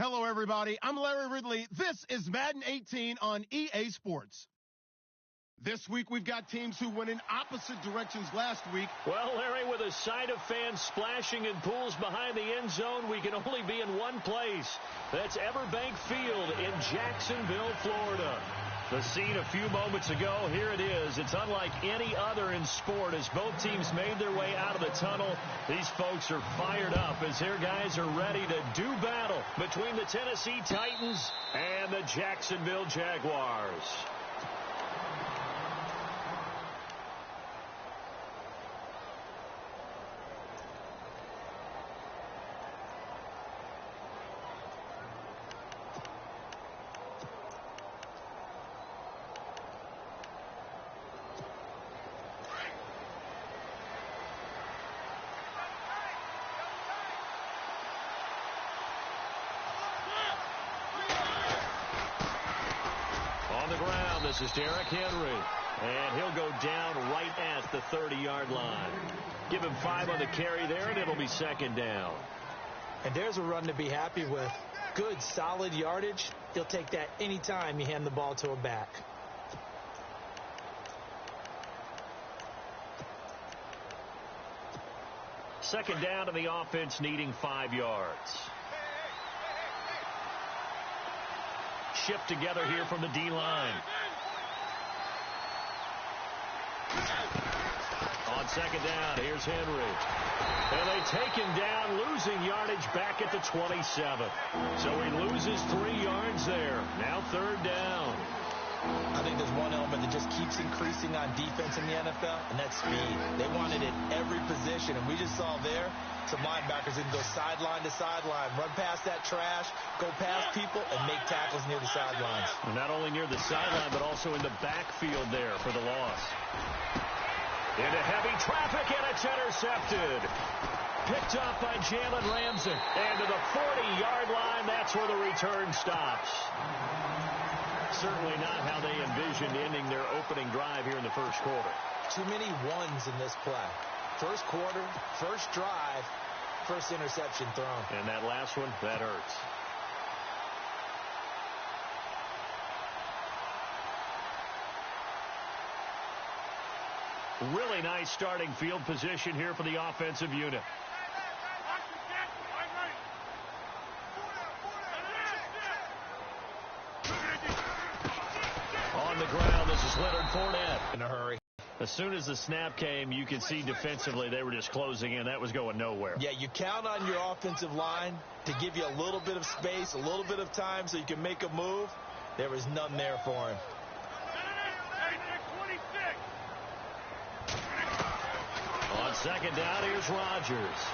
Hello, everybody. I'm Larry Ridley. This is Madden 18 on EA Sports. This week, we've got teams who went in opposite directions last week. Well, Larry, with a sight of fans splashing in pools behind the end zone, we can only be in one place. That's Everbank Field in Jacksonville, Florida. The scene a few moments ago, here it is. It's unlike any other in sport as both teams made their way out of the tunnel. These folks are fired up as their guys are ready to do battle between the Tennessee Titans and the Jacksonville Jaguars. This is Derrick Henry, and he'll go down right at the 30-yard line. Give him 5 on the carry there, and it'll be second down. And there's a run to be happy with. Good, solid yardage. He'll take that anytime you hand the ball to a back. Second down to the offense, needing 5 yards. Shift together here from the D-line. On second down, here's Henry. And they take him down, losing yardage back at the 27. So he loses 3 yards there. Now third down. I think there's one element that just keeps increasing on defense in the NFL, and that's speed. They want it at every position, and we just saw there some linebackers that can go sideline to sideline, run past that trash, go past people, and make tackles near the sidelines. And not only near the sideline, but also in the backfield there for the loss. Into heavy traffic, and it's intercepted. Picked up by Jalen Ramsey. And to the 40-yard line, that's where the return stops. Certainly not how they envisioned ending their opening drive here in the first quarter. Too many ones in this play. First quarter, first drive, first interception thrown. And that last one, that hurts. Really nice starting field position here for the offensive unit. On the ground, this is Leonard Fournette. In a hurry. As soon as the snap came, you can see defensively they were just closing in. That was going nowhere. Yeah, you count on your offensive line to give you a little bit of space, a little bit of time so you can make a move. There was none there for him. On second down, here's Rodgers.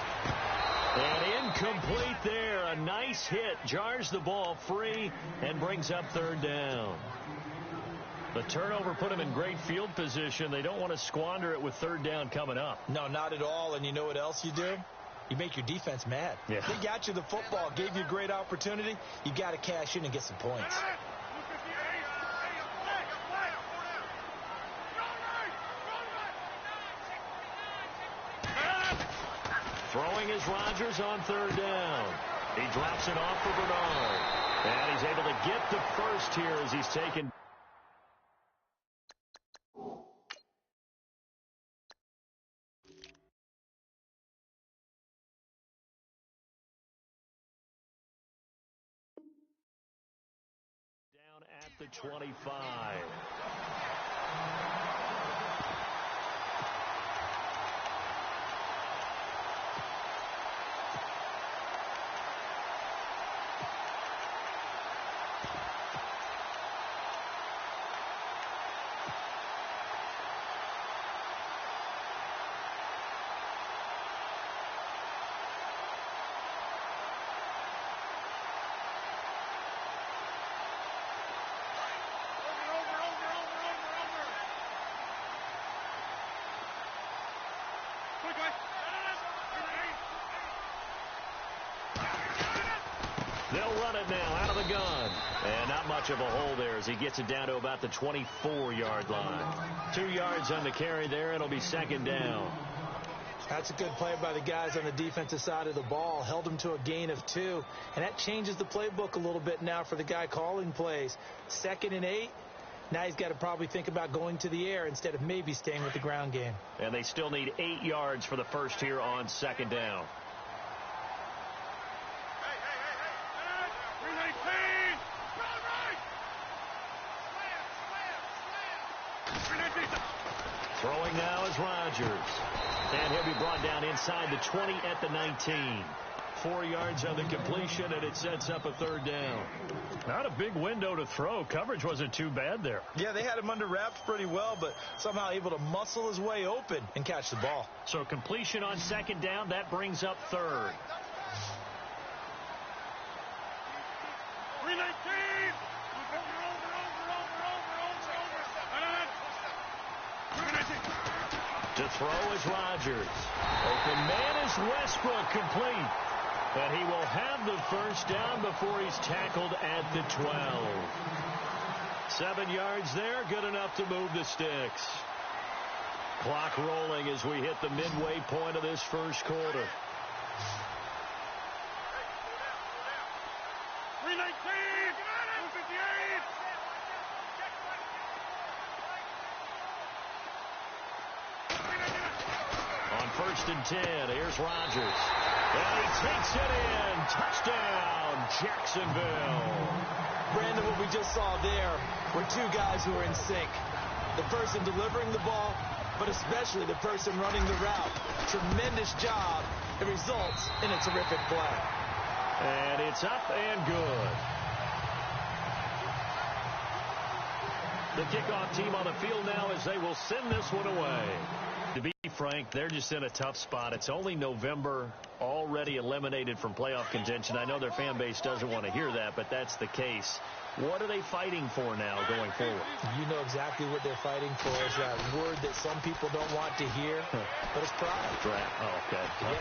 And incomplete there. A nice hit. Jars the ball free and brings up third down. The turnover put them in great field position. They don't want to squander it with third down coming up. No, not at all. And you know what else you do? You make your defense mad. Yeah. They got you the football, gave you a great opportunity. You got to cash in and get some points. Throwing is Rodgers on third down. He drops it off for Bernard. And he's able to get the first here as he's taken. Down at the 25. They'll run it now out of the gun. And not much of a hole there as he gets it down to about the 24-yard line. 2 yards on the carry there. It'll be second down. That's a good play by the guys on the defensive side of the ball. Held them to a gain of 2. And that changes the playbook a little bit now for the guy calling plays. 2nd and 8. Now he's got to probably think about going to the air instead of maybe staying with the ground game. And they still need 8 yards for the first here on 2nd down. Throwing now is Rodgers. And he'll be brought down inside the 20 at the 19. 4 yards on the completion, and it sets up a 3rd down. Not a big window to throw. Coverage wasn't too bad there. Yeah, they had him under wraps pretty well, but somehow able to muscle his way open and catch the ball. So completion on 2nd down, that brings up 3rd. 319! To throw is Rodgers. Open man is Westbrook, complete. And he will have the 1st down before he's tackled at the 12. 7 yards there, good enough to move the sticks. Clock rolling as we hit the midway point of this 1st quarter. 319! 158! On 1st and 10, here's Rodgers. And he takes it in. Touchdown, Jacksonville. Brandon, what we just saw there were 2 guys who are in sync. The person delivering the ball, but especially the person running the route. Tremendous job. It results in a terrific play. And it's up and good. The kickoff team on the field now as they will send this one away. To be frank, they're just in a tough spot. It's only November, already eliminated from playoff contention. I know their fan base doesn't want to hear that, but that's the case. What are they fighting for now going forward? You know exactly what they're fighting for. Is that word that some people don't want to hear, but it's pride. Draft. Oh, okay. Yeah.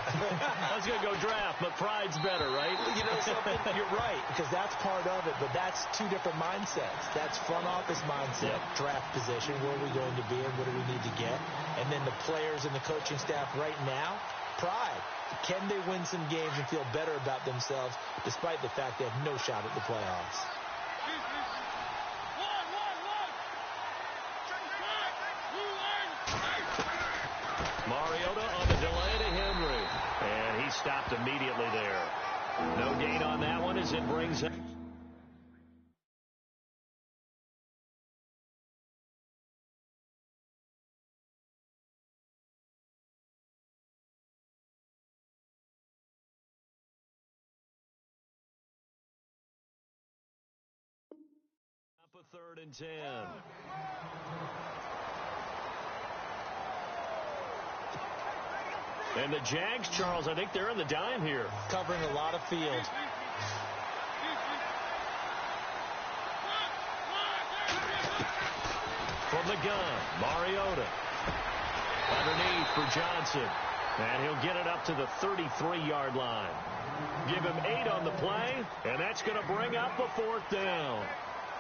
I was going to go draft, but pride's better, right? You know something? You're right, because that's part of it, but that's 2 different mindsets. That's front office mindset, draft position, where are we going to be and what do we need to get? And then the players and the coaching staff right now, pride. Can they win some games and feel better about themselves despite the fact they have no shot at the playoffs? Mariota on the delay to Henry. And he stopped immediately there. No gain on that one as it brings up. Up a 3rd and 10. And the Jags, Charles, I think they're in the dime here. Covering a lot of field. From the gun, Mariota. Underneath for Johnson. And he'll get it up to the 33-yard line. Give him 8 on the play, and that's going to bring up a 4th down.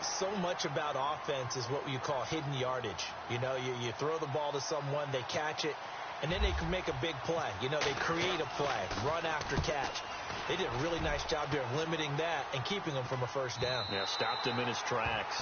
So much about offense is what you call hidden yardage. You know, you throw the ball to someone, they catch it, and then they can make a big play. You know, they create a play, run after catch. They did a really nice job there of limiting that and keeping him from a 1st down. Yeah, stopped him in his tracks.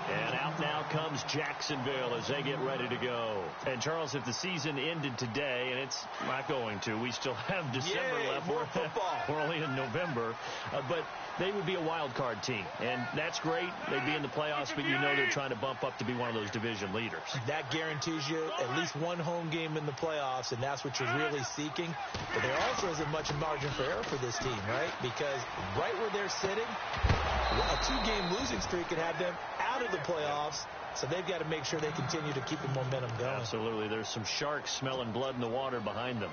And out now comes Jacksonville as they get ready to go. And, Charles, if the season ended today, and it's not going to, we still have December left. More football. We're only in November. But they would be a wild card team. And that's great. They'd be in the playoffs, but you know they're trying to bump up to be one of those division leaders. That guarantees you at least 1 home game in the playoffs, and that's what you're really seeking. But there also isn't much margin for error for this team, right? Because right where they're sitting, a 2-game losing streak could have them out of the playoffs, so they've got to make sure they continue to keep the momentum going. Absolutely. There's some sharks smelling blood in the water behind them.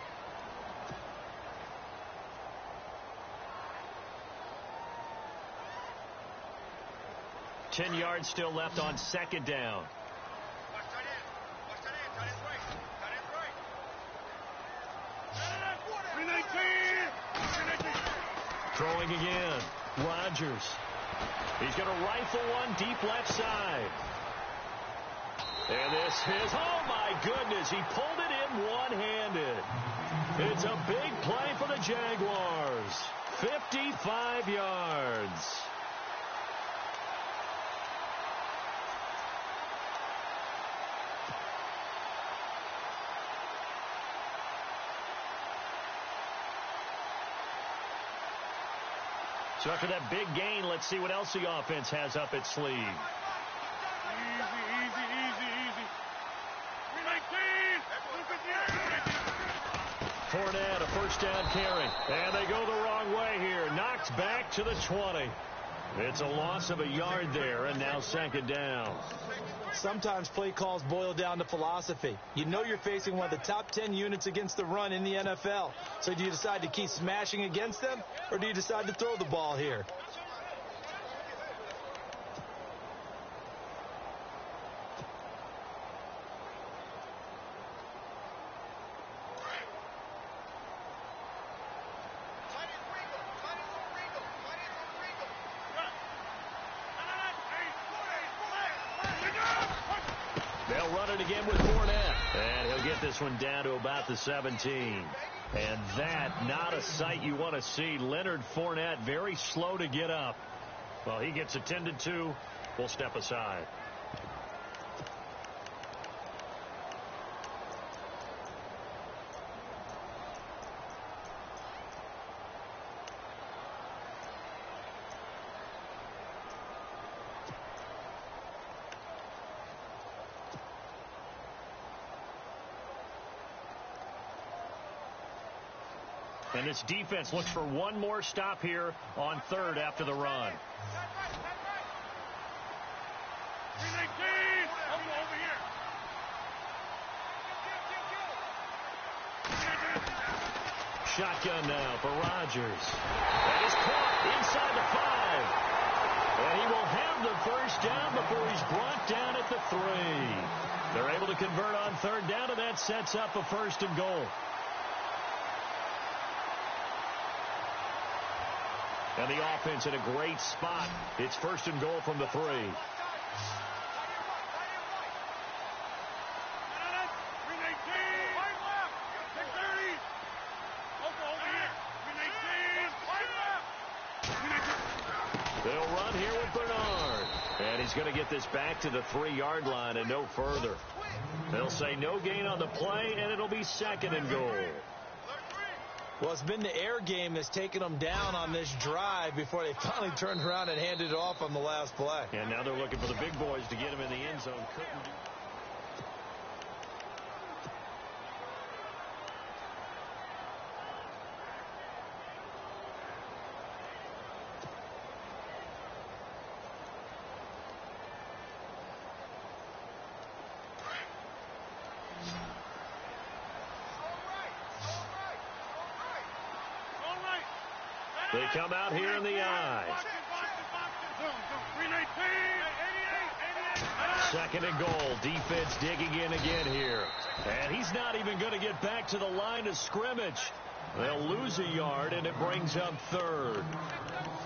Ten yards still left on 2nd down. Throwing again. Rodgers. He's going to rifle one deep left side. And this is, oh my goodness, he pulled it in one-handed. It's a big play for the Jaguars. 55 yards. So after that big gain, let's see what else the offense has up its sleeve. Fournette, a first down carry. And they go the wrong way here. Knocked back to the 20. It's a loss of a yard there, and now second down. Sometimes play calls boil down to philosophy. You know you're facing one of the top 10 units against the run in the NFL. So do you decide to keep smashing against them, or do you decide to throw the ball here? They'll run it again with Fournette. And he'll get this one down to about the 17. And that, not a sight you want to see. Leonard Fournette, very slow to get up. Well, he gets attended to. We'll step aside. And this defense looks for one more stop here on third after the run. Shotgun now for Rodgers. That is caught inside the 5. And he will have the first down before he's brought down at the 3. They're able to convert on third down, and that sets up a first and goal. And the offense in a great spot. It's first and goal from the 3. They'll run here with Bernard. And he's going to get this back to the 3-yard line and no further. They'll say no gain on the play, and it'll be second and goal. Well, it's been the air game that's taken them down on this drive before they finally turned around and handed it off on the last play. And now they're looking for the big boys to get him in the end zone. Couldn't do. They come out here in the I. Second and goal. Defense digging in again here. And he's not even going to get back to the line of scrimmage. They'll lose a yard, and it brings up third.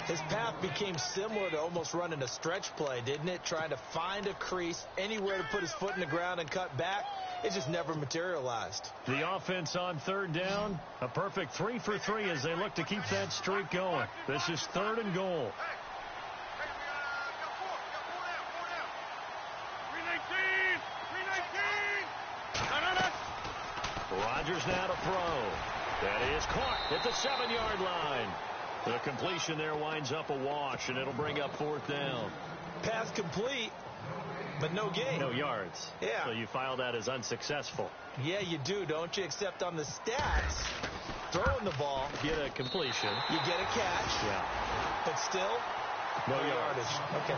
His path became similar to almost running a stretch play, didn't it? Trying to find a crease, anywhere to put his foot in the ground and cut back. It just never materialized. The offense on third down, a perfect 3 for 3 as they look to keep that streak going. This is third and goal. Rodgers now to throw. That is caught at the 7-yard line. The completion there winds up a wash, and it'll bring up fourth down. Pass complete, but no gain. No yards. Yeah. So you file that as unsuccessful. Yeah, you do, don't you? Except on the stats, throwing the ball. Get a completion. You get a catch. Yeah. But still, no yardage. Okay.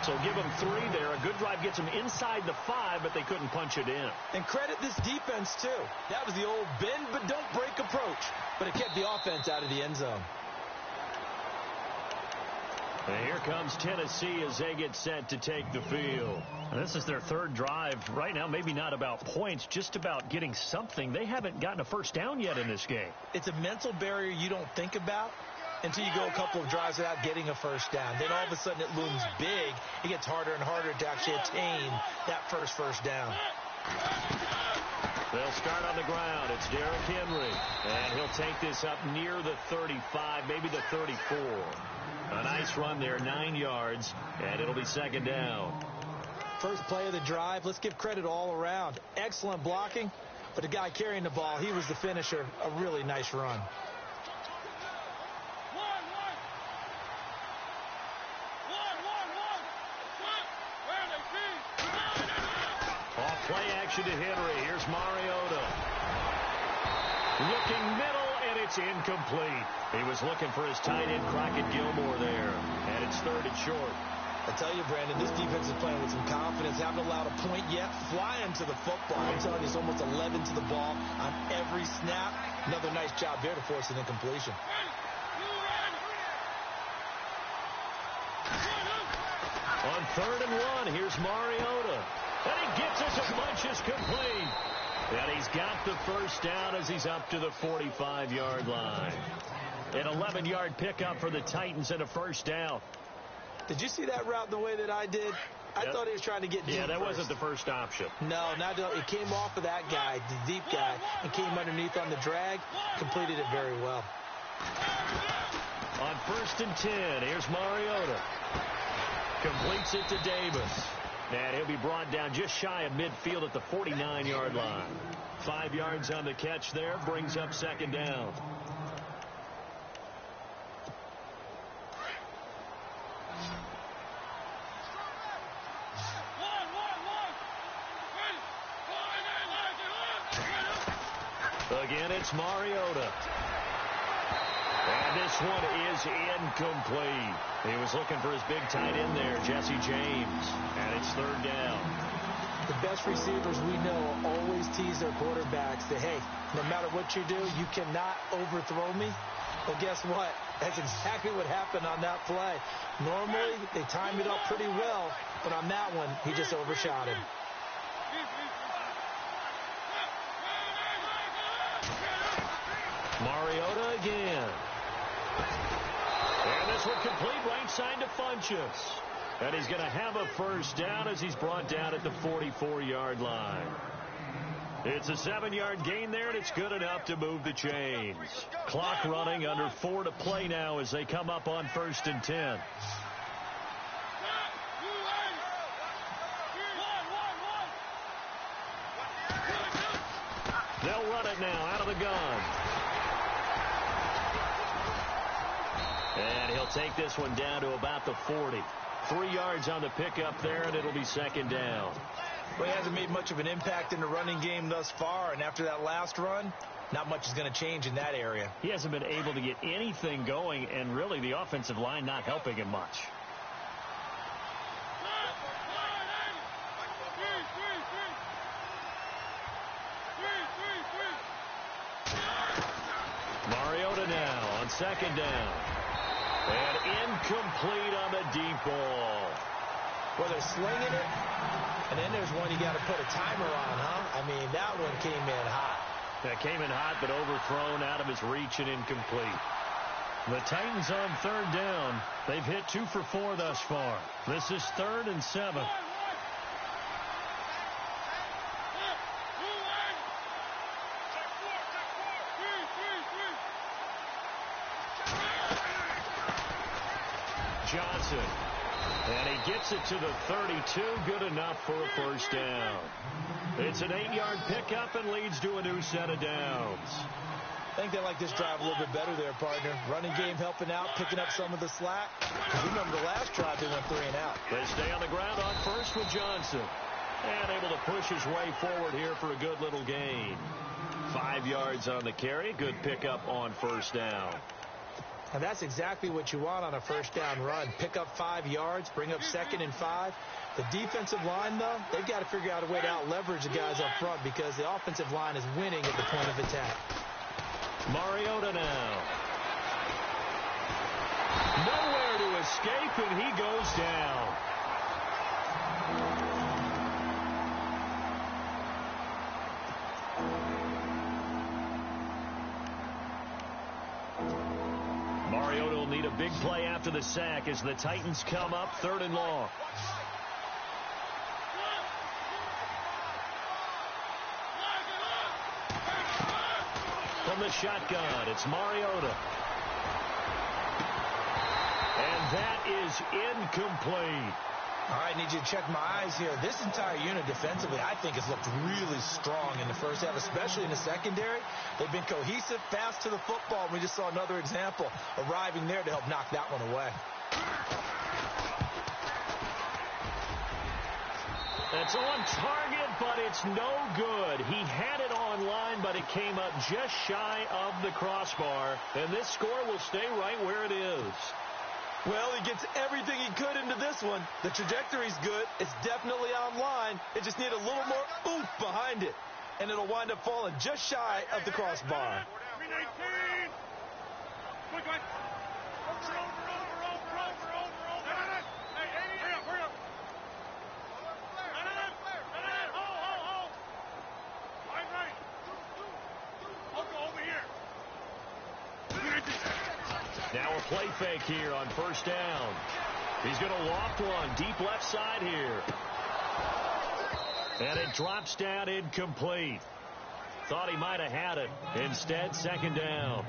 So give them 3 there. A good drive gets them inside the 5, but they couldn't punch it in. And credit this defense, too. That was the old bend but don't break approach. But it kept the offense out of the end zone. And here comes Tennessee as they get set to take the field. And this is their third drive. Right now, maybe not about points, just about getting something. They haven't gotten a first down yet in this game. It's a mental barrier you don't think about. until you go a couple of drives without getting a first down. Then all of a sudden it looms big. It gets harder and harder to actually attain that first down. They'll start on the ground. It's Derrick Henry. And he'll take this up near the 35, maybe the 34. A nice run there, 9 yards, and it'll be second down. First play of the drive, let's give credit all around. Excellent blocking, but the guy carrying the ball, he was the finisher. A really nice run. Off play action to Henry. Here's Mariota. Looking middle, and it's incomplete. He was looking for his tight end, Crockett Gilmore there, and it's third and short. I tell you, Brandon, this defense is playing with some confidence. Haven't allowed a point yet. Flying to the football. I'm telling you, it's almost 11 to the ball on every snap. Another nice job there to force an incompletion. On 3rd and 1, here's Mariota. And he gets us a bunch is complete. And he's got the first down as he's up to the 45-yard line. An 11-yard pickup for the Titans and a first down. Did you see that route the way that I did? I thought he was trying to get deep. Yeah, that first. wasn't the first option. No, it came off of that guy, the deep guy, and came underneath on the drag. Completed it very well. On 1st and 10, here's Mariota. Completes it to Davis. And he'll be brought down just shy of midfield at the 49-yard line. 5 yards on the catch there, brings up second down. Again, it's Mariota. And this one is incomplete. He was looking for his big tight end there, Jesse James. And it's third down. The best receivers we know always tease their quarterbacks that, hey, no matter what you do, you cannot overthrow me. Well, guess what? That's exactly what happened on that play. Normally, they time it up pretty well, but on that one, he just overshot him. Mariota again. And this one complete right side to Funchess. And he's going to have a first down as he's brought down at the 44-yard line. It's a 7-yard gain there, and it's good enough to move the chains. Clock running, under 4 to play now as they come up on 1st and 10. They'll run it now out of the gun. And he'll take this one down to about the 40. 3 yards on the pickup there, and it'll be second down. Well, he hasn't made much of an impact in the running game thus far, and after that last run, not much is going to change in that area. He hasn't been able to get anything going, and really the offensive line not helping him much. Mariota now on second down. And incomplete on the deep ball. Well, they're slinging it, and then there's one you got to put a timer on, huh? I mean, that one came in hot. That came in hot, but overthrown out of his reach and incomplete. The Titans on third down. They've hit 2 for 4 thus far. This is 3rd and 7. Johnson. And he gets it to the 32. Good enough for a first down. It's an 8-yard pickup and leads to a new set of downs. I think they like this drive a little bit better there, partner. Running game helping out, picking up some of the slack. Remember the last drive, they went 3 and out. They stay on the ground on first with Johnson. And able to push his way forward here for a good little gain. 5 yards on the carry. Good pickup on first down. And that's exactly what you want on a first down run. Pick up 5 yards, bring up 2nd and 5. The defensive line, though, they've got to figure out a way to out-leverage the guys up front because the offensive line is winning at the point of attack. Mariota now. Nowhere to escape, and he goes down. Mariota big play after the sack as the Titans come up 3rd and long. From the shotgun, it's Mariota. And that is incomplete. All right, I need you to check my eyes here. This entire unit defensively, I think, has looked really strong in the first half, especially in the secondary. They've been cohesive, fast to the football. We just saw another example arriving there to help knock that one away. It's on target, but it's no good. He had it on line, but it came up just shy of the crossbar. And this score will stay right where it is. Well, he gets everything he could into this one. The trajectory's good. It's definitely online. It just needs a little more oomph behind it. And it'll wind up falling just shy of the crossbar. Now a play fake here on 1st down. He's going to loft one deep left side here. And it drops down incomplete. Thought he might have had it. Instead, 2nd down.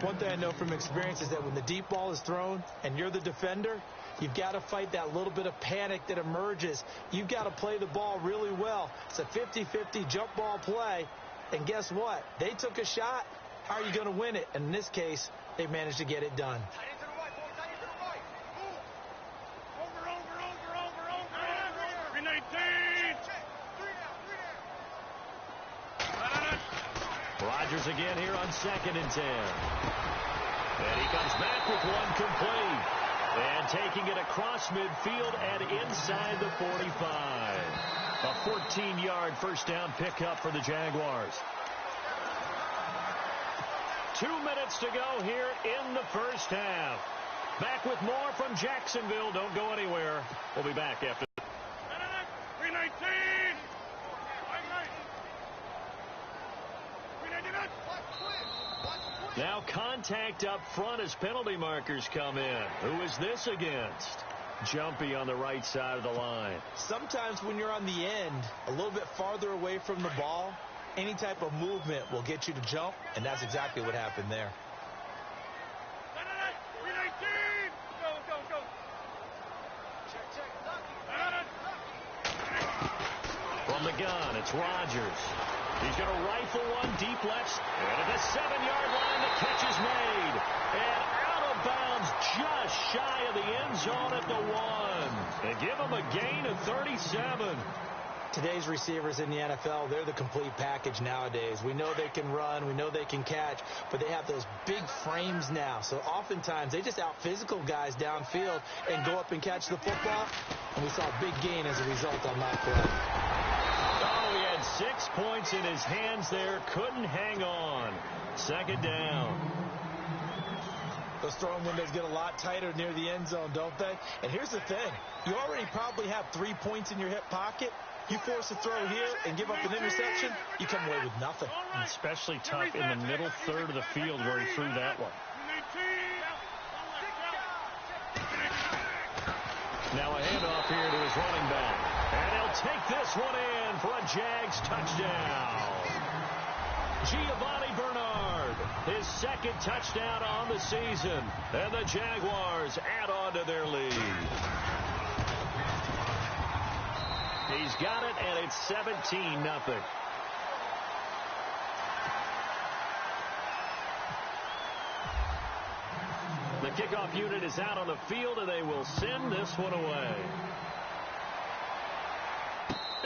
One thing I know from experience is that when the deep ball is thrown and you're the defender, you've got to fight that little bit of panic that emerges. You've got to play the ball really well. It's a 50-50 jump ball play. And guess what? They took a shot. How are you going to win it? And in this case, they managed to get it done. Rodgers again here on 2nd and 10. And he comes back with one complete. And taking it across midfield and inside the 45. A 14-yard 1st down pickup for the Jaguars. 2 minutes to go here in the 1st half. Back with more from Jacksonville. Don't go anywhere. We'll be back after. Now contact up front as penalty markers come in. Who is this against? Jumpy on the right side of the line. Sometimes when you're on the end, a little bit farther away from the ball, any type of movement will get you to jump, and that's exactly what happened there. From the gun, it's Rodgers. He's going to rifle one deep left. And at the 7-yard line, the catch is made. And out of bounds just shy of the end zone at the 1. And give him a gain of 37. Today's receivers in the NFL, they're the complete package nowadays. We know they can run, we know they can catch, but they have those big frames now. So oftentimes they just out-physical guys downfield and go up and catch the football. And we saw a big gain as a result on that play. Oh, he had 6 points in his hands there. Couldn't hang on. 2nd down. Those throwing windows get a lot tighter near the end zone, don't they? And here's the thing. You already probably have 3 points in your hip pocket. You force a throw here and give up an interception, you come away with nothing. Especially tough in the middle third of the field where he threw that one. Now a handoff here to his running back. And he'll take this one in for a Jags touchdown. Giovanni Bernard, his 2nd touchdown on the season. And the Jaguars add on to their lead. He's got it, and it's 17-0. The kickoff unit is out on the field, and they will send this one away.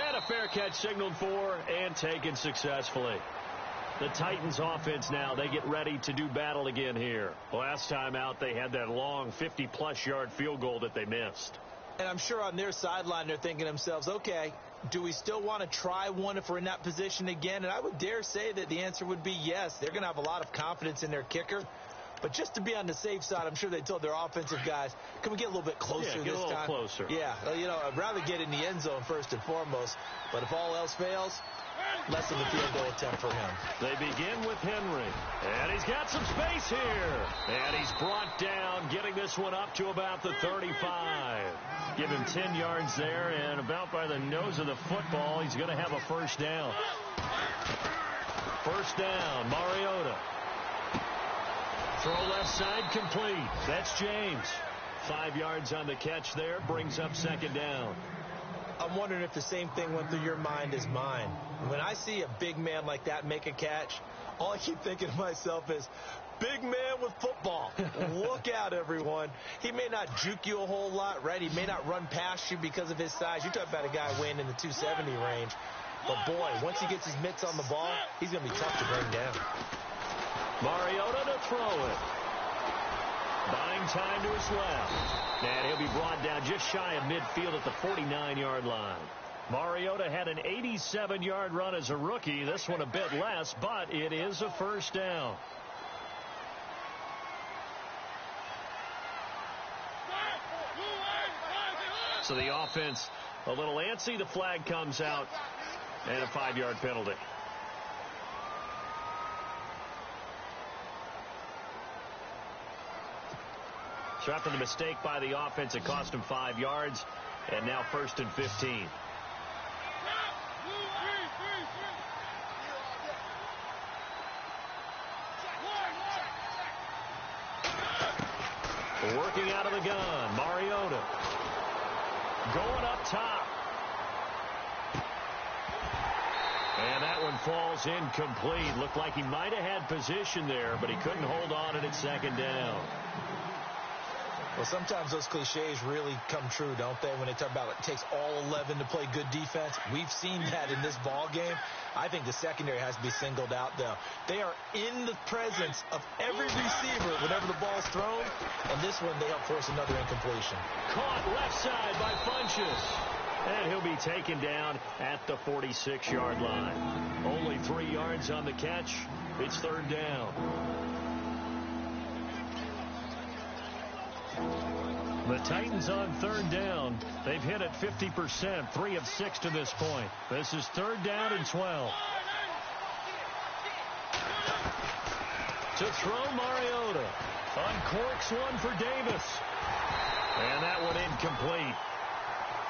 And a fair catch signaled for and taken successfully. The Titans offense now, they get ready to do battle again here. Last time out, they had that long 50-plus yard field goal that they missed. And I'm sure on their sideline they're thinking to themselves, okay, do we still want to try one if we're in that position again? And I would dare say that the answer would be yes. They're going to have a lot of confidence in their kicker. But just to be on the safe side, I'm sure they told their offensive guys, can we get a little bit closer this time? Yeah, get a little closer. Yeah, I'd rather get in the end zone first and foremost. But if all else fails, less of a field goal attempt for him. They begin with Henry. And he's got some space here. And he's brought down, getting this one up to about the 35. Give him 10 yards there, and about by the nose of the football, he's going to have a first down. First down, Mariota. Throw left side complete. That's James. 5 yards on the catch there, brings up second down. I'm wondering if the same thing went through your mind as mine. When I see a big man like that make a catch, all I keep thinking to myself is, big man with football. Look out, everyone. He may not juke you a whole lot, right? He may not run past you because of his size. You talk about a guy weighing in the 270 range. But, boy, once he gets his mitts on the ball, he's going to be tough to bring down. Mariota to throw it. Buying time to his left. And he'll be brought down just shy of midfield at the 49-yard line. Mariota had an 87-yard run as a rookie. This one a bit less, but it is a first down. So the offense a little antsy. The flag comes out, and a 5-yard penalty. So after the mistake by the offense, it cost him 5 yards, and now first and 15. Working out of the gun, Mariota. Going up top. And that one falls incomplete. Looked like he might have had position there, but he couldn't hold on at second down. Well, sometimes those cliches really come true, don't they? When they talk about it takes all 11 to play good defense. We've seen that in this ball game. I think the secondary has to be singled out, though. They are in the presence of every receiver whenever the ball's thrown. And this one, they help force another incompletion. Caught left side by Funchess. And he'll be taken down at the 46-yard line. Only 3 yards on the catch. It's third down. The Titans on third down. They've hit it 50%, 3 of 6 to this point. This is third down and 12. To throw, Mariota. Uncorks one for Davis. And that one incomplete.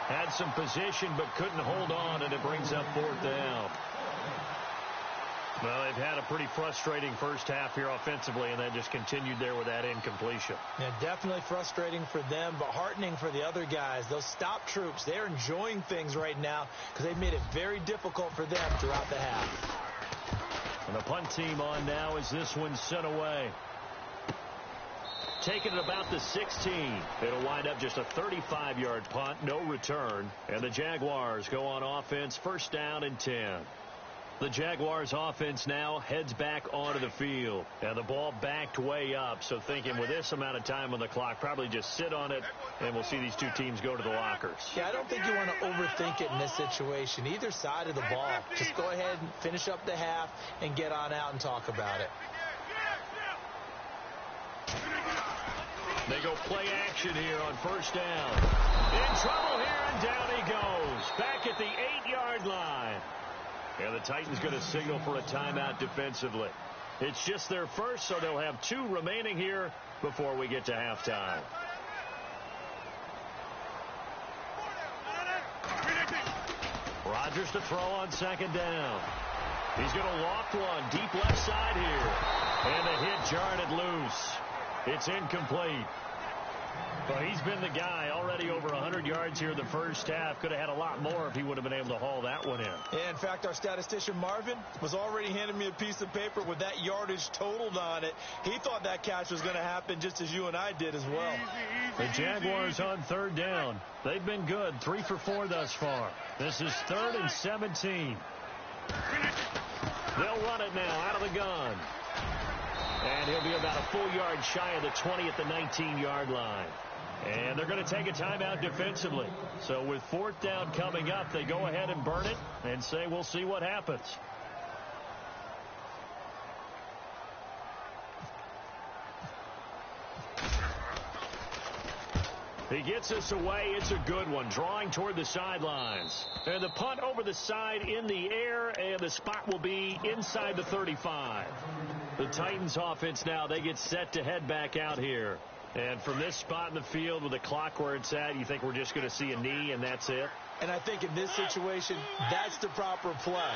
Had some position but couldn't hold on, and it brings up fourth down. Well, they've had a pretty frustrating first half here offensively, and they just continued there with that incompletion. Yeah, definitely frustrating for them, but heartening for the other guys. Those stop troops, they're enjoying things right now because they've made it very difficult for them throughout the half. And the punt team on now as this one's sent away. Taking it about the 16. It'll wind up just a 35-yard punt, no return. And the Jaguars go on offense, first down and 10. The Jaguars offense now heads back onto the field. And the ball backed way up. So thinking with this amount of time on the clock, probably just sit on it, and we'll see these two teams go to the lockers. Yeah, I don't think you want to overthink it in this situation. Either side of the ball. Just go ahead and finish up the half and get on out and talk about it. They go play action here on first down. In trouble here, and down he goes. Back at the 8-yard line. And the Titans going to signal for a timeout defensively. It's just their first, so they'll have 2 remaining here before we get to halftime. Rodgers to throw on second down. He's going to loft one deep left side here. And the hit jarred it loose. It's incomplete. But he's been the guy already over 100 yards here in the first half. Could have had a lot more if he would have been able to haul that one in. Yeah, in fact, our statistician Marvin was already handing me a piece of paper with that yardage totaled on it. He thought that catch was going to happen just as you and I did as well. The Jaguars on third down. They've been good, 3 for 4 thus far. This is 3rd and 17. They'll run it now out of the gun. And he'll be about a full yard shy of the 20 at the 19-yard line. And they're going to take a timeout defensively. So with fourth down coming up, they go ahead and burn it and say we'll see what happens. He gets us away. It's a good one. Drawing toward the sidelines. And the punt over the side in the air, and the spot will be inside the 35. The Titans offense now, they get set to head back out here. And from this spot in the field with the clock where it's at, you think we're just going to see a knee and that's it? And I think in this situation, that's the proper play.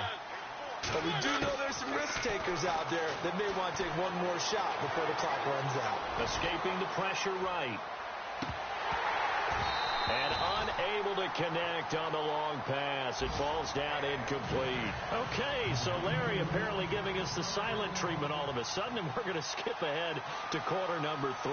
But we do know there's some risk takers out there that may want to take one more shot before the clock runs out. Escaping the pressure right. And unable to connect on the long pass. It falls down incomplete. Okay, so Larry apparently giving us the silent treatment all of a sudden, and we're going to skip ahead to quarter number 3.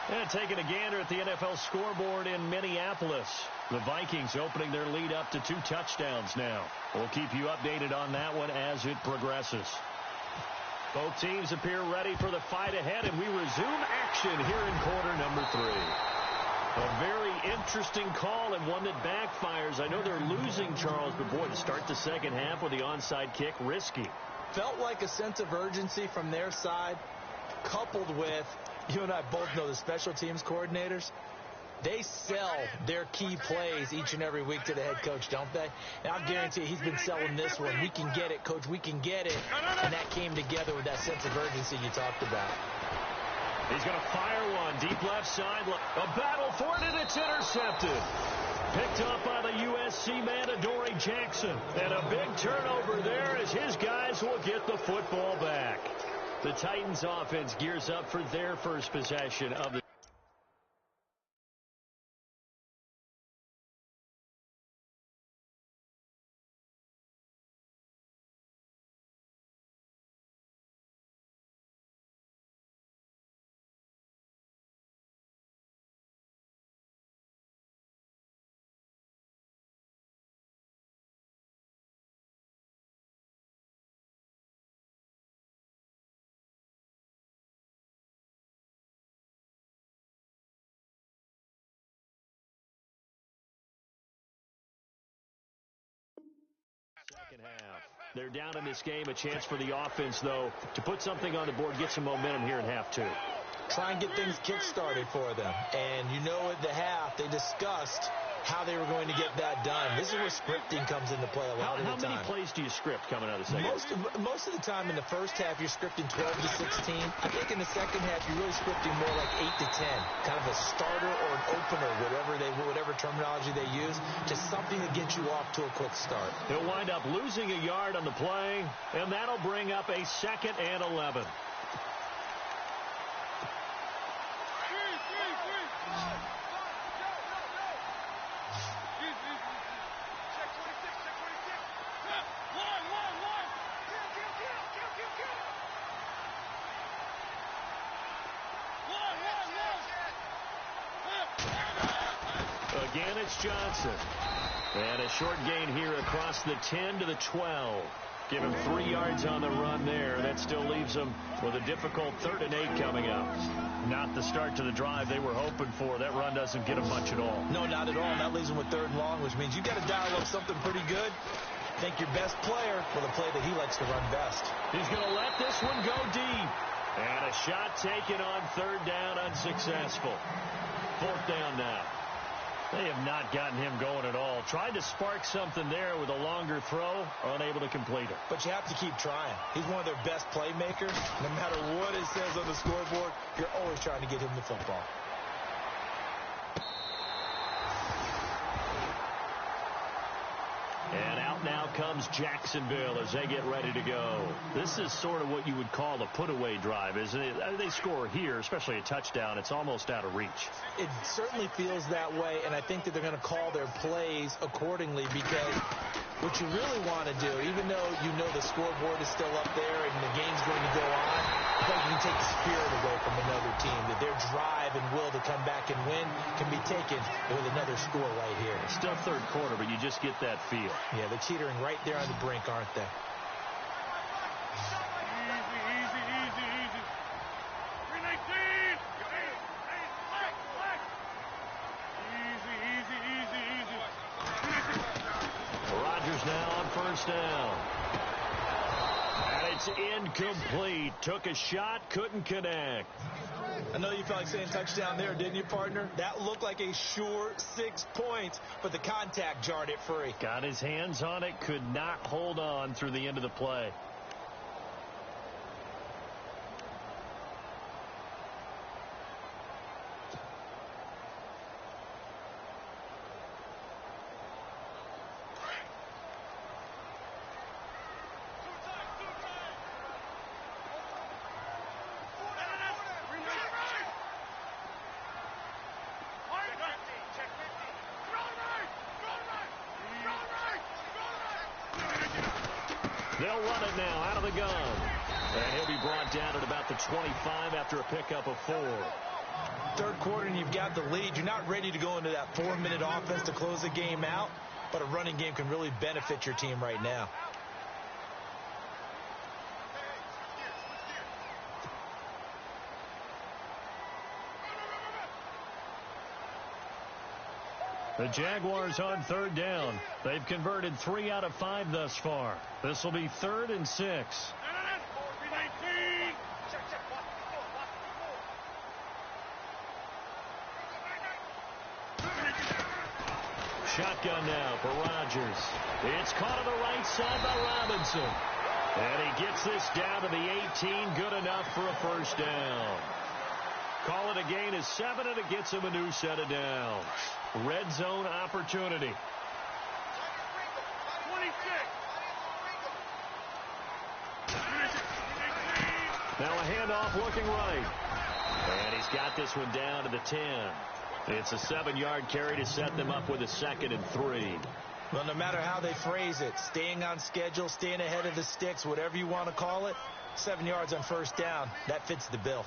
And taking a gander at the NFL scoreboard in Minneapolis. The Vikings opening their lead up to 2 touchdowns now. We'll keep you updated on that one as it progresses. Both teams appear ready for the fight ahead, and we resume action here in quarter number 3. A very interesting call and one that backfires. I know they're losing, Charles, but boy, to start the second half with the onside kick, risky. Felt like a sense of urgency from their side, coupled with, you and I both know the special teams coordinators. They sell their key plays each and every week to the head coach, don't they? And I'll guarantee you he's been selling this one. We can get it, coach. We can get it. And that came together with that sense of urgency you talked about. He's going to fire one deep left side. A battle for it, and it's intercepted. Picked up by the USC man, Adoree Jackson. And a big turnover there as his guys will get the football back. The Titans offense gears up for their first possession of the second half. They're down in this game. A chance for the offense, though, to put something on the board, get some momentum here in half 2. Try and get things kick-started for them. And you know at the half, they discussed how they were going to get that done. This is where scripting comes into play a lot of the time. How many plays do you script coming out of the second? Most of the time in the first half, you're scripting 12 to 16. I think in the second half, you're really scripting more like 8 to 10. Kind of a starter or an opener, whatever terminology they use. Just something to get you off to a quick start. He'll wind up losing a yard on the play, and that'll bring up a 2nd and 11. Again, it's Johnson. And a short gain here across the 10 to the 12. Give him 3 yards on the run there. That still leaves him with a difficult 3rd and 8 coming up. Not the start to the drive they were hoping for. That run doesn't get him much at all. No, not at all. And that leaves him with 3rd and long, which means you've got to dial up something pretty good. Think your best player with a play that he likes to run best. He's going to let this one go deep. And a shot taken on 3rd down, unsuccessful. 4th down now. They have not gotten him going at all. Tried to spark something there with a longer throw, unable to complete it. But you have to keep trying. He's one of their best playmakers. No matter what it says on the scoreboard, you're always trying to get him the football. And out now comes Jacksonville as they get ready to go. This is sort of what you would call a put-away drive, isn't it? They score here, especially a touchdown. It's almost out of reach. It certainly feels that way, and I think that they're going to call their plays accordingly because what you really want to do, even though you know the scoreboard is still up there and the game's going to go on, I think you can take the spirit away from another team, that their drive and will to come back and win can be taken with another score right here. It's still 3rd quarter, but you just get that feel. Yeah, they're teetering right there on the brink, aren't they? Easy. Rodgers now on 1st down. And It's incomplete. Took a shot, couldn't connect. I know you felt like saying touchdown there, didn't you, partner? That looked like a sure 6 points, but the contact jarred it free. Got his hands on it, could not hold on through the end of the play. They'll run it now out of the gun. And he'll be brought down at about the 25 after a pickup of 4. Third quarter and you've got the lead. You're not ready to go into that 4-minute offense to close the game out, but a running game can really benefit your team right now. The Jaguars on third down. They've converted 3 out of 5 thus far. This will be 3rd and 6. Shotgun now for Rodgers. It's caught on the right side by Robinson. And he gets this down to the 18. Good enough for a first down. Call it a gain of 7, and it gets him a new set of downs. Red zone opportunity. 26. Now a handoff looking right. And he's got this one down to the 10. It's a 7-yard carry to set them up with a 2nd and 3. Well, no matter how they phrase it, staying on schedule, staying ahead of the sticks, whatever you want to call it, 7 yards on first down, that fits the bill.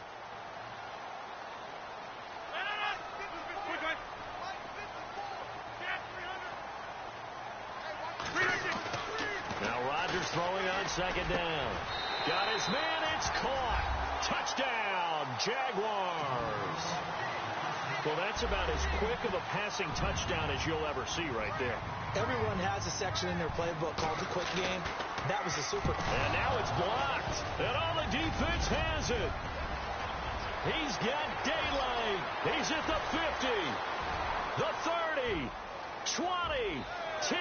Now Rodgers throwing on 2nd down. Got his man, it's caught. Touchdown, Jaguars. Well, that's about as quick of a passing touchdown as you'll ever see right there. Everyone has a section in their playbook called the quick game. That was a super. And now it's blocked. And all the defense has it. He's got daylight. He's at the 50, the 30, 20, 10.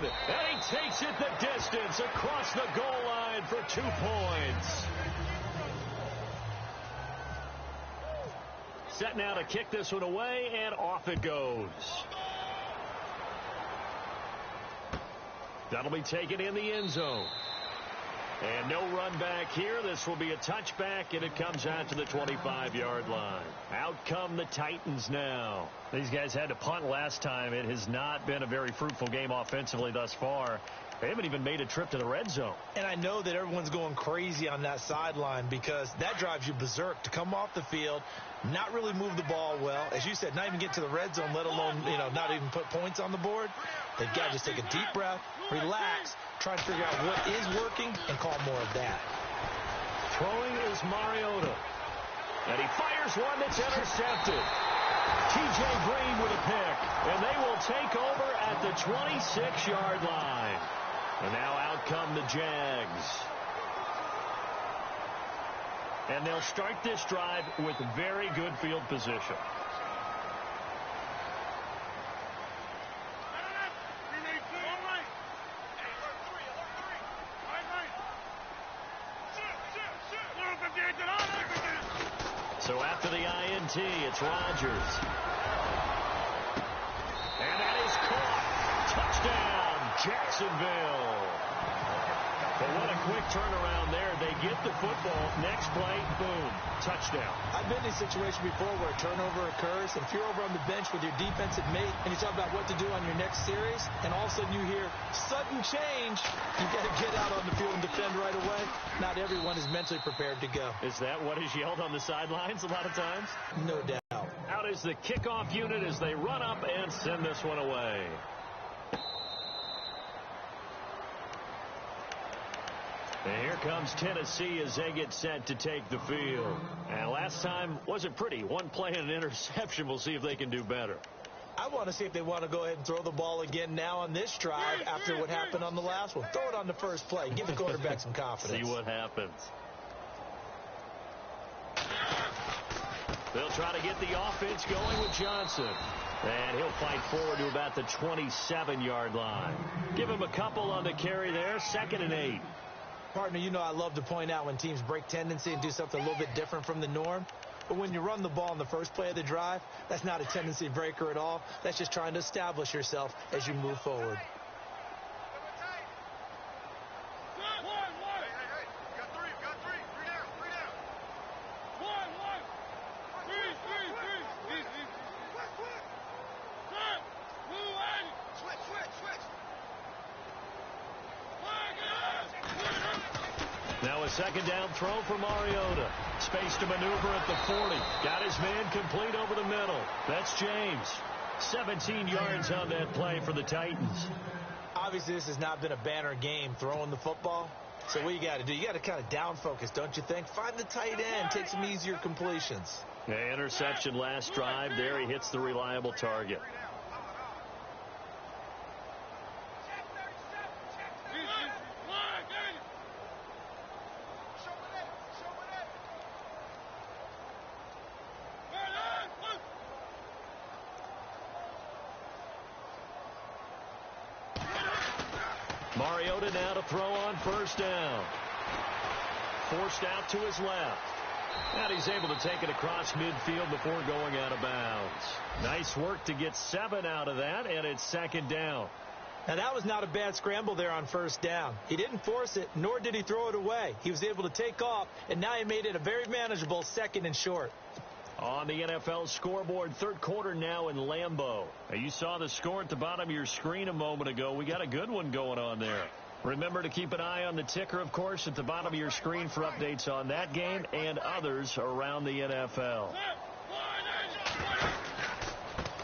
And he takes it the distance across the goal line for 2 points. Set now to kick this one away, and off it goes. That'll be taken in the end zone. And no run back here. This will be a touchback, and it comes out to the 25-yard line. Out come the Titans now. These guys had to punt last time. It has not been a very fruitful game offensively thus far. They haven't even made a trip to the red zone. And I know that everyone's going crazy on that sideline because that drives you berserk to come off the field, not really move the ball well. As you said, not even get to the red zone, let alone, not even put points on the board. They've got to just take a deep breath, relax, try to figure out what is working, and call more of that. Throwing is Mariota. And he fires one that's intercepted. T.J. Green with a pick. And they will take over at the 26-yard line. And now out come the Jags. And they'll start this drive with very good field position. So after the INT, it's Rodgers. And that is caught. Touchdown, Jacksonville. But what a quick turnaround there. They get the football. Next play, boom, touchdown. I've been in a situation before where a turnover occurs, and if you're over on the bench with your defensive mate and you talk about what to do on your next series, and all of a sudden you hear sudden change, you got to get out on the field and defend right away. Not everyone is mentally prepared to go. Is that what is yelled on the sidelines a lot of times? No doubt. Out is the kickoff unit as they run up and send this one away. And here comes Tennessee as they get set to take the field. And last time wasn't pretty. One play and an interception. We'll see if they can do better. I want to see if they want to go ahead and throw the ball again now on this drive after what happened on the last one. Throw it on the first play. Give the quarterback some confidence. See what happens. They'll try to get the offense going with Johnson. And he'll fight forward to about the 27-yard line. Give him a couple on the carry there. 2nd and 8. Partner, you know I love to point out when teams break tendency and do something a little bit different from the norm. But when you run the ball in the first play of the drive, that's not a tendency breaker at all. That's just trying to establish yourself as you move forward. Now a 2nd down throw for Mariota. Space to maneuver at the 40. Got his man complete over the middle. That's James. 17 yards on that play for the Titans. Obviously, this has not been a banner game throwing the football. So what you got to do, you got to kind of down focus, don't you think? Find the tight end. Take some easier completions. Yeah, interception last drive. There he hits the reliable target. Mariota now to throw on 1st down. Forced out to his left. And he's able to take it across midfield before going out of bounds. Nice work to get 7 out of that, and it's 2nd down. Now, that was not a bad scramble there on 1st down. He didn't force it, nor did he throw it away. He was able to take off, and now he made it a very manageable 2nd and short. On the NFL scoreboard, 3rd quarter now in Lambeau. Now, you saw the score at the bottom of your screen a moment ago. We got a good one going on there. Remember to keep an eye on the ticker, of course, at the bottom of your screen for updates on that game and others around the NFL.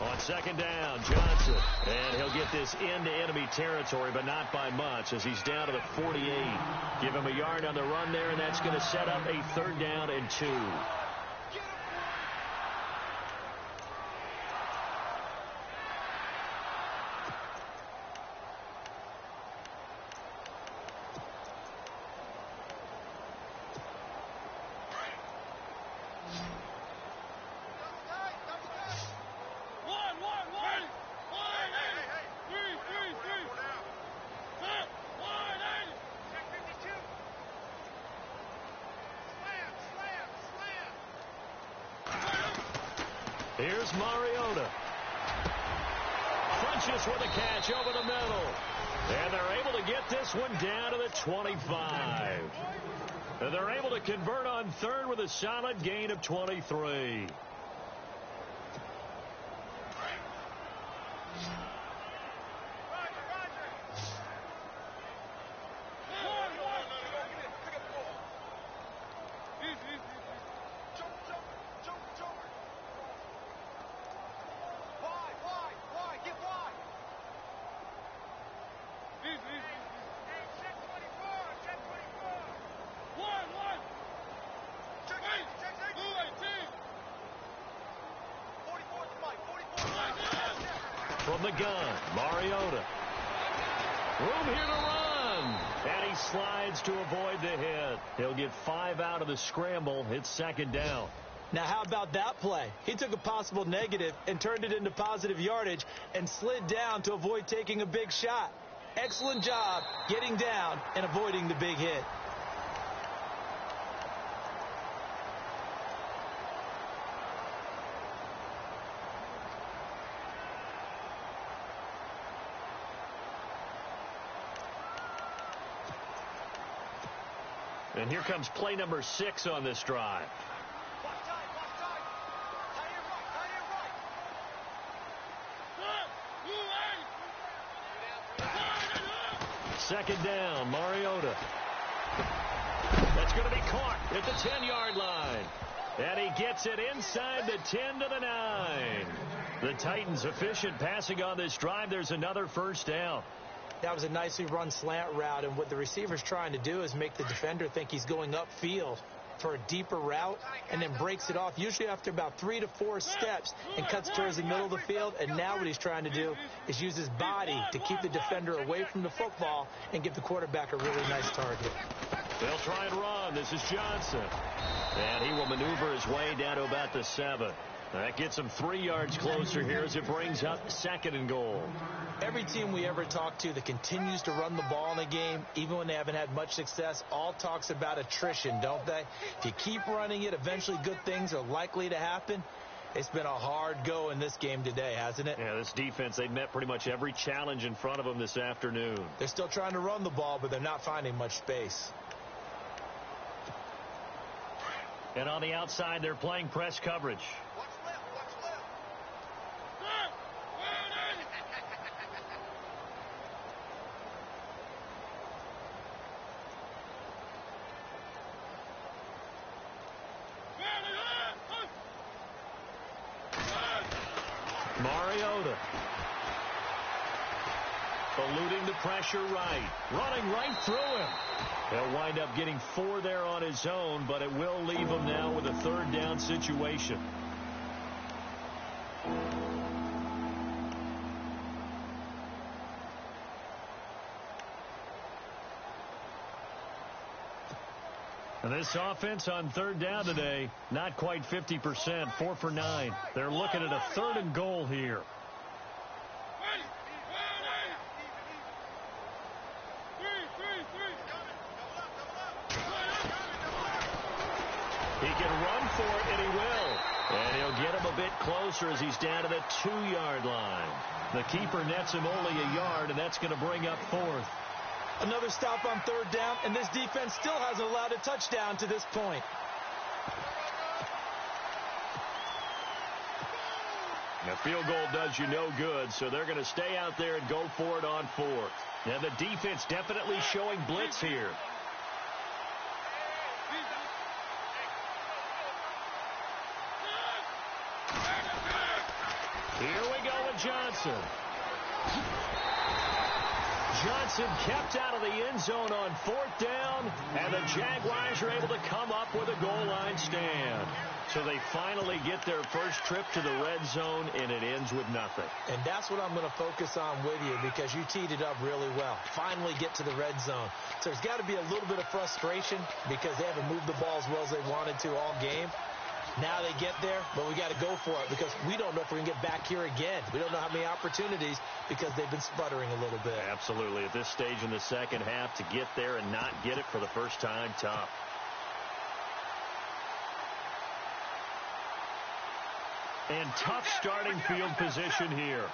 On 2nd down, Johnson. And he'll get this into enemy territory, but not by much as he's down to the 48. Give him a yard on the run there, and that's going to set up a 3rd down and 2. Here's Mariota. Funches with a catch over the middle. And they're able to get this one down to the 25. And they're able to convert on 3rd with a solid gain of 23. From the gun, Mariota. Room here to run. And he slides to avoid the hit. He'll get 5 out of the scramble. It's 2nd down. Now, how about that play? He took a possible negative and turned it into positive yardage and slid down to avoid taking a big shot. Excellent job getting down and avoiding the big hit. And here comes play number 6 on this drive. Second down, Mariota. That's going to be caught at the 10-yard line. And he gets it inside the 10 to the 9. The Titans efficient passing on this drive. There's another 1st down. That was a nicely run slant route, and what the receiver's trying to do is make the defender think he's going upfield. for a deeper route and then breaks it off, usually after about 3 to 4 steps, and cuts towards the middle of the field. And now what he's trying to do is use his body to keep the defender away from the football and give the quarterback a really nice target. They'll try and run. This is Johnson. And he will maneuver his way down to about the 7. That gets him 3 yards closer here as it brings up 2nd and goal. Every team we ever talk to that continues to run the ball in a game, even when they haven't had much success, all talks about attrition, don't they? If you keep running it, eventually good things are likely to happen. It's been a hard go in this game today, hasn't it? Yeah, this defense, they've met pretty much every challenge in front of them this afternoon. They're still trying to run the ball, but they're not finding much space. And on the outside, they're playing press coverage. Mariota. Eluding the pressure right. Running right through him. He'll wind up getting 4 there on his own, but it will leave him now with a 3rd down situation. And this offense on 3rd down today, not quite 50%, 4 for 9. They're looking at a 3rd and goal here. He can run for it, and he will. And he'll get him a bit closer as he's down to the 2-yard line. The keeper nets him only a yard, and that's going to bring up 4th. Another stop on 3rd down, and this defense still hasn't allowed a touchdown to this point. A field goal does you no good, so they're going to stay out there and go for it on 4th. And the defense definitely showing blitz here. Here we go with Johnson. Johnson kept out of the end zone on 4th down, and the Jaguars are able to come up with a goal line stand. So they finally get their first trip to the red zone, and it ends with nothing. And that's what I'm going to focus on with you, because you teed it up really well. Finally get to the red zone. So there's got to be a little bit of frustration because they haven't moved the ball as well as they wanted to all game. Now they get there, but we got to go for it because we don't know if we're going to get back here again. We don't know how many opportunities because they've been sputtering a little bit. Absolutely. At this stage in the second half, to get there and not get it for the first time, tough. And tough starting field position here.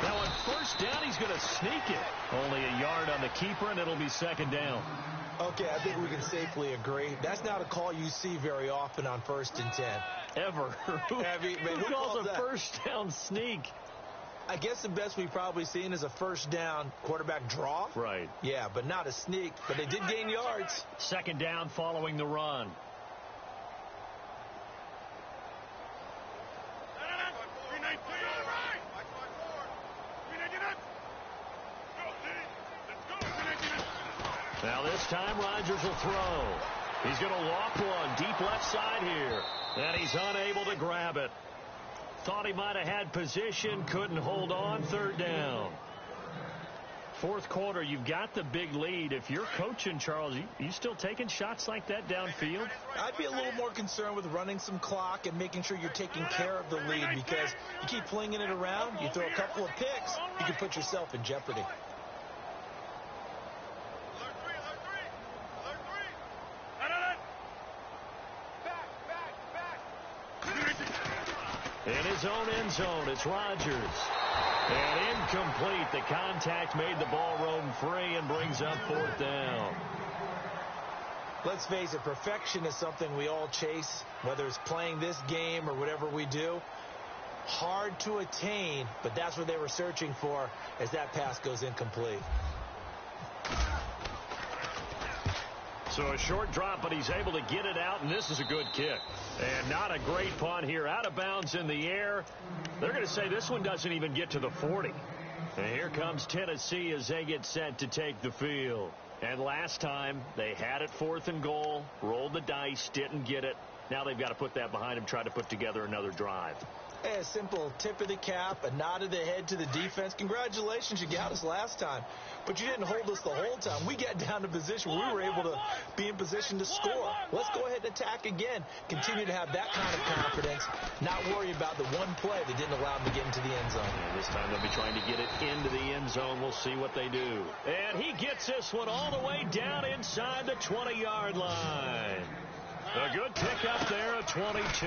Now on 1st down, he's going to sneak it. Only a yard on the keeper, and it'll be 2nd down. Okay, I think we can safely agree. That's not a call you see very often on 1st and 10. Ever. Who calls a 1st down sneak? I guess the best we've probably seen is a 1st down quarterback draw. Right. Yeah, but not a sneak. But they did gain yards. 2nd down following the run. Now this time Rodgers will throw. He's going to walk one deep left side here. And he's unable to grab it. Thought he might have had position, couldn't hold on. 3rd down. 4th quarter, you've got the big lead. If you're coaching, Charles, you still taking shots like that downfield? I'd be a little more concerned with running some clock and making sure you're taking care of the lead, because you keep flinging it around, you throw a couple of picks, you can put yourself in jeopardy. In his own end zone, it's Rodgers. And incomplete. The contact made the ball roam free and brings up 4th down. Let's face it, perfection is something we all chase, whether it's playing this game or whatever we do. Hard to attain, but that's what they were searching for as that pass goes incomplete. So a short drop, but he's able to get it out, and this is a good kick. And not a great punt here. Out of bounds in the air. They're going to say this one doesn't even get to the 40. And here comes Tennessee as they get set to take the field. And last time, they had it 4th and goal, rolled the dice, didn't get it. Now they've got to put that behind them, try to put together another drive. Hey, a simple tip of the cap, a nod of the head to the defense. Congratulations, you got us last time. But you didn't hold us the whole time. We got down to position where we were able to be in position to score. Let's go ahead and attack again. Continue to have that kind of confidence. Not worry about the one play that didn't allow them to get into the end zone. And this time they'll be trying to get it into the end zone. We'll see what they do. And he gets this one all the way down inside the 20-yard line. A good pickup there at 22.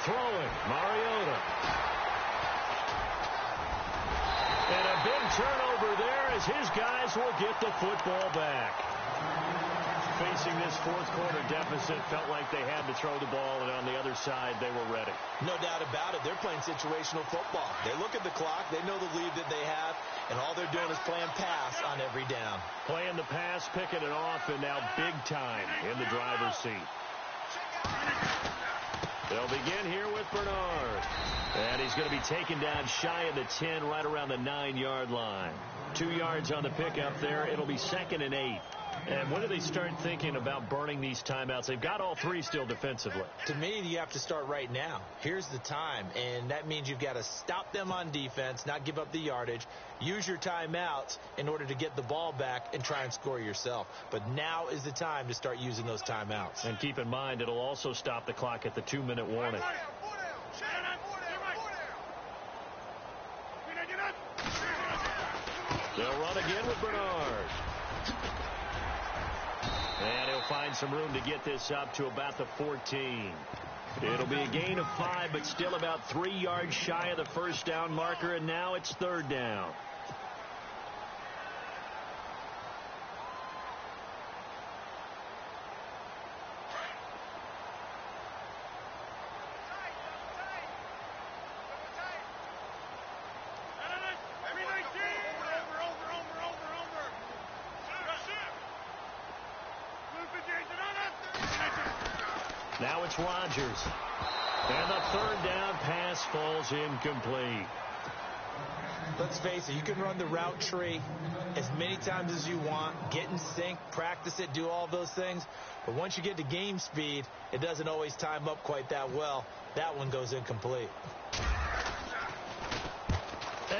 Throwing, Mariota. And a big turnover there as his guys will get the football back. Facing this fourth quarter deficit, felt like they had to throw the ball, and on the other side, they were ready. No doubt about it. They're playing situational football. They look at the clock. They know the lead that they have, and all they're doing is playing pass on every down. Playing the pass, picking it off, and now big time in the driver's seat. They'll begin here with Bernard. And he's going to be taken down shy of the 10, right around the 9-yard line. 2 yards on the pickup there. It'll be 2nd and 8. And when do they start thinking about burning these timeouts? They've got all 3 still defensively. To me, you have to start right now. Here's the time, and that means you've got to stop them on defense, not give up the yardage, use your timeouts in order to get the ball back and try and score yourself. But now is the time to start using those timeouts. And keep in mind, it'll also stop the clock at the 2-minute warning. They'll run again with Bernard. And he'll find some room to get this up to about the 14. It'll be a gain of 5, but still about 3 yards shy of the first down marker, and now it's 3rd down. Now it's Rodgers. And the 3rd down pass falls incomplete. Let's face it, you can run the route tree as many times as you want, get in sync, practice it, do all those things. But once you get to game speed, it doesn't always time up quite that well. That one goes incomplete.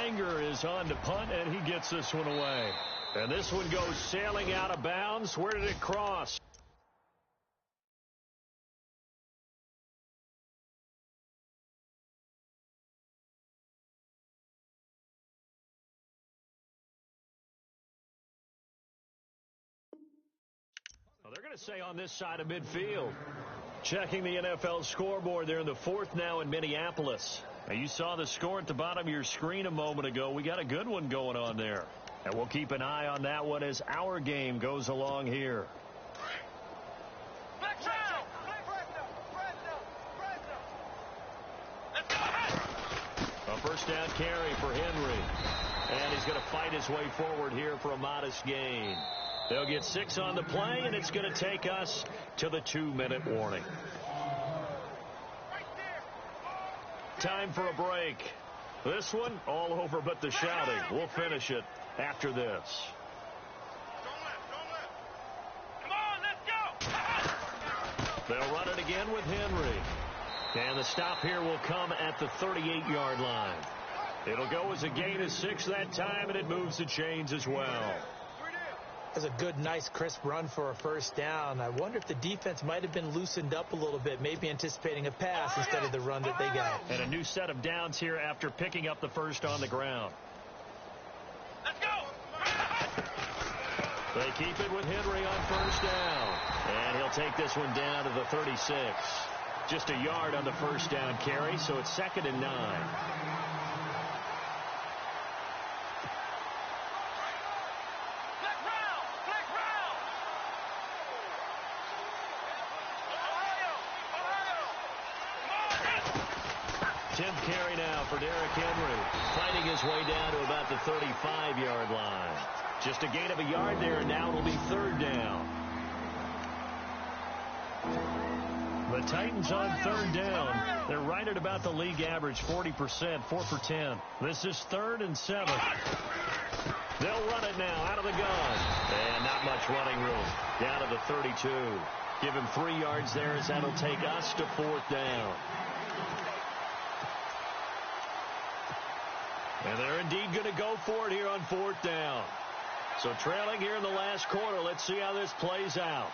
Anger is on to punt, and he gets this one away. And this one goes sailing out of bounds. Where did it cross? They're going to say on this side of midfield. Checking the NFL scoreboard there in the 4th now in Minneapolis. Now you saw the score at the bottom of your screen a moment ago. We got a good one going on there. And we'll keep an eye on that one as our game goes along here. A first down carry for Henry. And he's going to fight his way forward here for a modest gain. They'll get 6 on the play, and it's going to take us to the 2-minute warning. Time for a break. This one, all over but the shouting. We'll finish it after this. Come on, let's go! They'll run it again with Henry. And the stop here will come at the 38-yard line. It'll go as a gain of 6 that time, and it moves the chains as well. That's a good, nice, crisp run for a first down. I wonder if the defense might have been loosened up a little bit, maybe anticipating a pass instead of the run that they got. And a new set of downs here after picking up the first on the ground. Let's go! They keep it with Henry on first down. And he'll take this one down to the 36. Just a yard on the first down carry, so it's 2nd and 9. Carry now for Derrick Henry, fighting his way down to about the 35-yard line. Just a gain of a yard there, and now it'll be 3rd down. The Titans on 3rd down. They're right right at about the league average, 40%, 4 for 10. This is 3rd and 7. They'll run it now out of the gun. And not much running room. Down to the 32. Give him 3 yards there as that'll take us to 4th down. And they're indeed going to go for it here on 4th down. So trailing here in the last quarter. Let's see how this plays out.